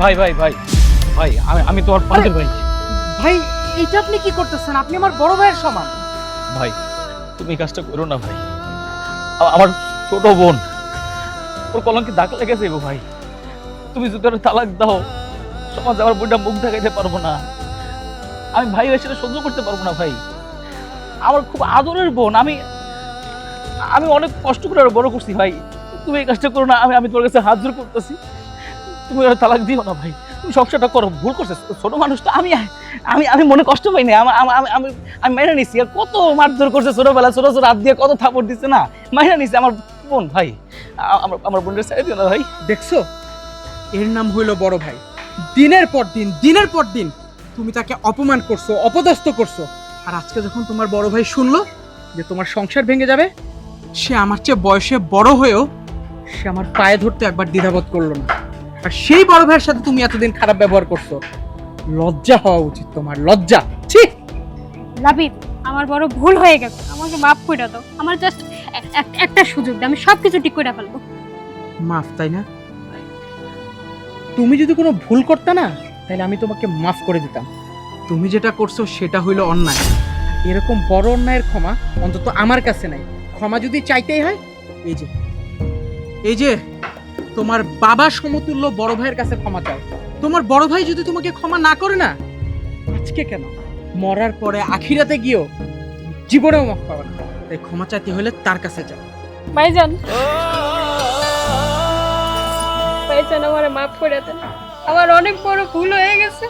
ভাই ভাই ভাই ভাই আমি তোমার পাশের ভাই। ভাই এইটা আপনি কি করতেছেন? আপনি আমার বড় ভাইয়ের সমান। ভাই তুমি এই কাজটা করো না ভাই, আমার ছোট বোন, ওর কলঙ্কে দাগ লেগেছে গো ভাই। তুমি যদি ওর তালাক দাও, সমাজ আমার বোনটা মুখ দেখাইতে পারবো না। আমি ভাই এসে সহ্য করতে পারবো না ভাই। আমার খুব আদরের বোন, আমি অনেক কষ্ট করে ওর বড় করছি ভাই। তুমি এই কাজটা করো না, আমি তোমার কাছে হাত জোর করতেছি। তুমি ওর তালাক দিও না ভাই, তুমি সংসারটা করো। ভুল করছে ছোট মানুষ তো, আমি আমি আমি মনে কষ্ট পাইনি। আমি আমি মেনে নিছি। আর কত মারধর করছে ছোটবেলা, ছোট ছোট হাত দিয়ে কত থাপড় দিচ্ছে না, মেনে নিছি। আমার বোন ভাই, আমার বোনের ছেড়ে দিও না ভাই। দেখছো, এর নাম হইল বড় ভাই। দিনের পর দিন তুমি তাকে অপমান করছো, অপদস্থ করছো। আর আজকে যখন তোমার বড় ভাই শুনলো যে তোমার সংসার ভেঙে যাবে, সে আমার চেয়ে বয়সে বড় হয়েও সে আমার পায়ে ধরতে একবার দ্বিধাবোধ করলো না। আর সেই বড় ভাইয়ের সাথে তুমি এতদিন খারাপ ব্যবহার করছো। লজ্জা হওয়া উচিত তোমার, লজ্জা। ঠিক লাবিব, আমার বড় ভুল হয়ে গেছে, আমাকে মাফ করে দাও। আমার জাস্ট একটা সুযোগ দাও, আমি সবকিছু ঠিক করে ফেলবো। মাফ, তাই না? তুমি যদি কোনো ভুল করতে না, তাহলে আমি তোমাকে মাফ করে দিতাম। তুমি যেটা করছো সেটা হইলো অন্যায়। এরকম বড় অন্যায়ের ক্ষমা অন্তত আমার কাছে নাই। ক্ষমা যদি চাইতেই হয়, এই যে তোমার বাবা সমতুল্য বড় ভাইয়ের কাছে ক্ষমা চাও। তোমার বড় ভাই যদি তোমাকে ক্ষমা না করে না, আজকে কেন, মরার পরে আখিরাতে গিয়েও জীবনেও মাফ পাবে না। তাই ক্ষমা চাইতে হলে তার কাছে যাও। ভাইজান, ভাইজান আমারে মাফ করে দেন, আমার অনেক বড় ভুল হয়ে গেছে।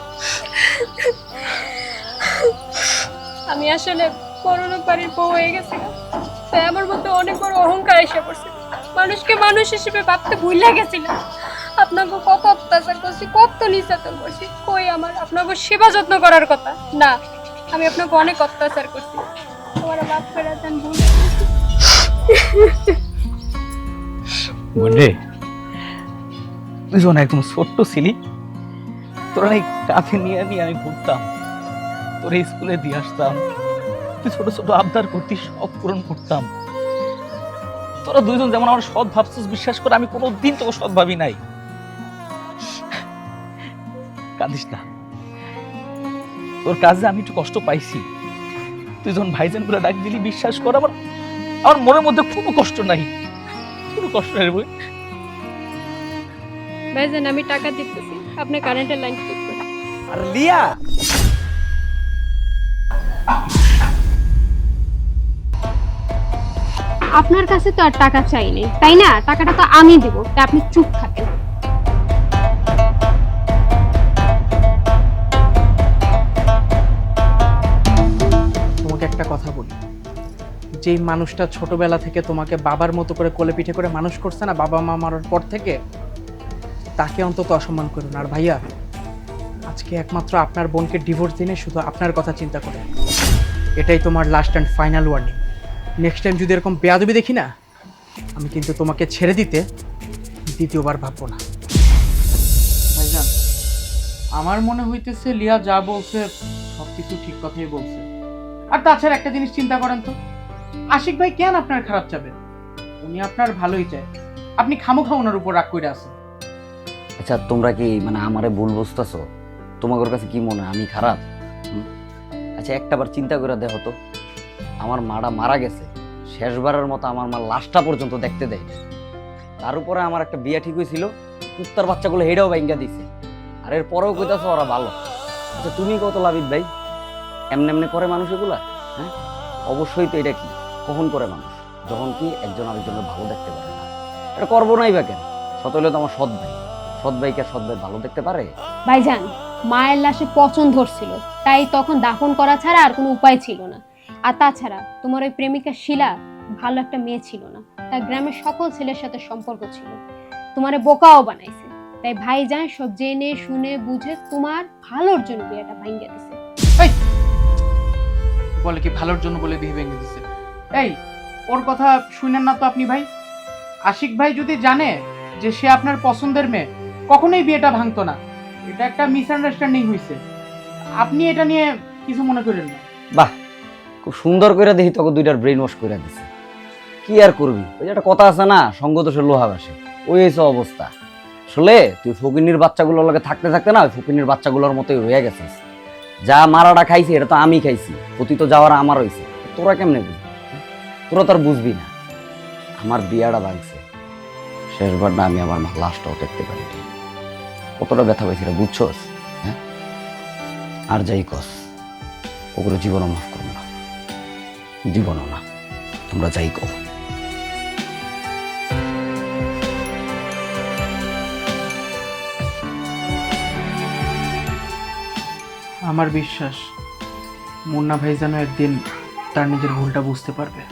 আমি আসলে বড়লোক বাড়ির বউ হয়ে গেছি, তাই আমার মধ্যে অনেক বড় অহংকার এসে পড়ছে। মানুষকে মানুষ হিসেবে ভাবতে ভুলে গেছিলাম। আপনাকে কত অত্যাচার করছি, কত নির্যাতন করছি। কই আমার আপনাকে সেবা যত্ন করার কথা না, আমি আপনাকে অনেক অত্যাচার করছি। আমার মাফ করে দেন, ভুল হয়ে গেছে। বোন রে, তুই যখন একদম ছোট্ট ছিলি, তোরা এই কাঁধে নিয়ে নিয়ে আমি ঘুরতাম, তোরা স্কুলে দিয়ে আসতাম। তুই ছোট ছোট আবদার করতি, সব পূরণ করতাম। তোরা দুইজন যেমন আমার সৎ ভাবছিস, বিশ্বাস করে আমি কোনোদিন তোকে সৎ ভাবি নাই। কাঁদিস না, তোর কাজে আমি একটু কষ্ট পাইছি। তুই যখন ভাইজান বলে ডাক দিলি, বিশ্বাস কর আমার আমার মনের মধ্যে কোনো কষ্ট নাই, কোনো কষ্ট নাই বই। ভাইজান, আমি টাকা দিতেছি, আপনি কারেন্টের লাইন ঠিক করুন। আর লিয়া, আপনার কাছে তো আর টাকা চাইনি, তাই না? টাকাটা তো আমি দেবো, তাই আপনি চুপ থাকেন। তোমাকে একটা কথা বলি, যেই মানুষটা ছোটবেলা থেকে তোমাকে বাবার মতো করে কোলে পিঠে করে মানুষ করছে না, বাবা মা মারার পর থেকে, তাকে অন্তত অসম্মান করুন। আর ভাইয়া, আজকে একমাত্র আপনার বোনকে ডিভোর্স দিনে শুধু আপনার কথা চিন্তা করে। এটাই তোমার last and final warning. Next time যদি এরকম বেয়াদবি দেখি না, আমি কিন্তু তোমাকে ছেড়ে দিতে দ্বিতীয়বার ভাববো না। ভাইজান, আমার মনে হইতেছে লিয়া যা বলছে সবকিছু ঠিক কথাই বলছে। আর তাছাড়া একটা জিনিস চিন্তা করেন তো, আশিক ভাই কেন আপনার খারাপ চাবে? উনি আপনার ভালোই চায়। আপনি খামোখা ওনার উপর রাগ করে আছেন। আচ্ছা, তোমরা কি মানে আমারে ভুল বুঝতেছো? তোমাদের কাছে কি মনে হয় আমি খারাপ? আচ্ছা, একটাবার চিন্তা করে দেখো তো, আমার মাটা মারা গেছে, শেষবারের মতো আমার মা লাশটা পর্যন্ত দেখতে দেয়। তার উপরে আমার একটা বিয়ে ঠিক হয়েছিল, কুত্তার বাচ্চাগুলো হেডেও ভাঙ্গা দিছে। আর এর পরেও কইতাছো ওরা ভালো। আচ্ছা, তুমি কত লাভিত ভাই? এমনি এমনি করে মানুষ এগুলা? হ্যাঁ, অবশ্যই তো। এটা কি কখন করে মানুষ? যখন কি একজন আরেকজনের ভালো দেখতে পারে না। এটা করবো নাই বা কেন? সত হইলে তো আমার সৎ ভাই। সৎ ভাইকে সৎ ভাই ভালো দেখতে পারে? ভাইজান, মায়ের লাশে পচন ধরছিল, তাই তখন দাফন করা ছাড়া আর কোনো উপায় ছিল না। আর তাছাড়া তোমার ওই প্রেমিকা শিলা ভালো একটা মেয়ে ছিল না, তার গ্রামের সকল ছেলের সাথে সম্পর্ক ছিল, তোমারে বোকাও বানাইছে। তাই ভাইজান সব জেনে শুনে বুঝে তোমার ভালোর জন্য বিয়েটা ভাঙিয়ে দিছে। এই বলে কি ভালোর জন্য বলে বিয়ে ভেঙে দিছে? এই, ওর কথা শুনেন না তো আপনি ভাই। আশিক ভাই যদি জানে যে সে আপনার পছন্দের মেয়ে, কখনোই বিয়েটা ভাঙতো না। এটা একটা মিসআন্ডারস্ট্যান্ডিং হয়েছে। আপনি এটা নিয়ে কিছু মনে করেন না। বাহ, খুব সুন্দর করে দেখি তোকে দুইটার ব্রেন ওয়াশ করে দিছে। কি আর করবি, ওই যে একটা কথা আছে না, সঙ্গ দোষে লোহা ভাসে, ওই হয়েছে অবস্থা। আসলে তুই ফকিনির বাচ্চাগুলোর লগে থাকতে থাকতে না ফকিনির বাচ্চাগুলোর মতোই হয়ে গেছিস। যা মারাটা খাইছি এটা তো আমি খাইছি, প্রতি তো যাওয়ার আমার হইছে, তোরা কেমনে বুঝবি? তোরা তো আর বুঝবি না। আমার বিয়াটা ভাঙছে, শেষবার না আমি আমার লাশটাও দেখতে পারি কতটা ব্যথা পাইছি এটা বুঝছস? হ্যাঁ, আর যাই কস ওগুলো জীবনও মাফ করবো না, জীবনও না। তোমরা যাই কও। আমার বিশ্বাস মুন্না ভাই যেন একদিন তার নিজের ভুলটা বুঝতে পারবে।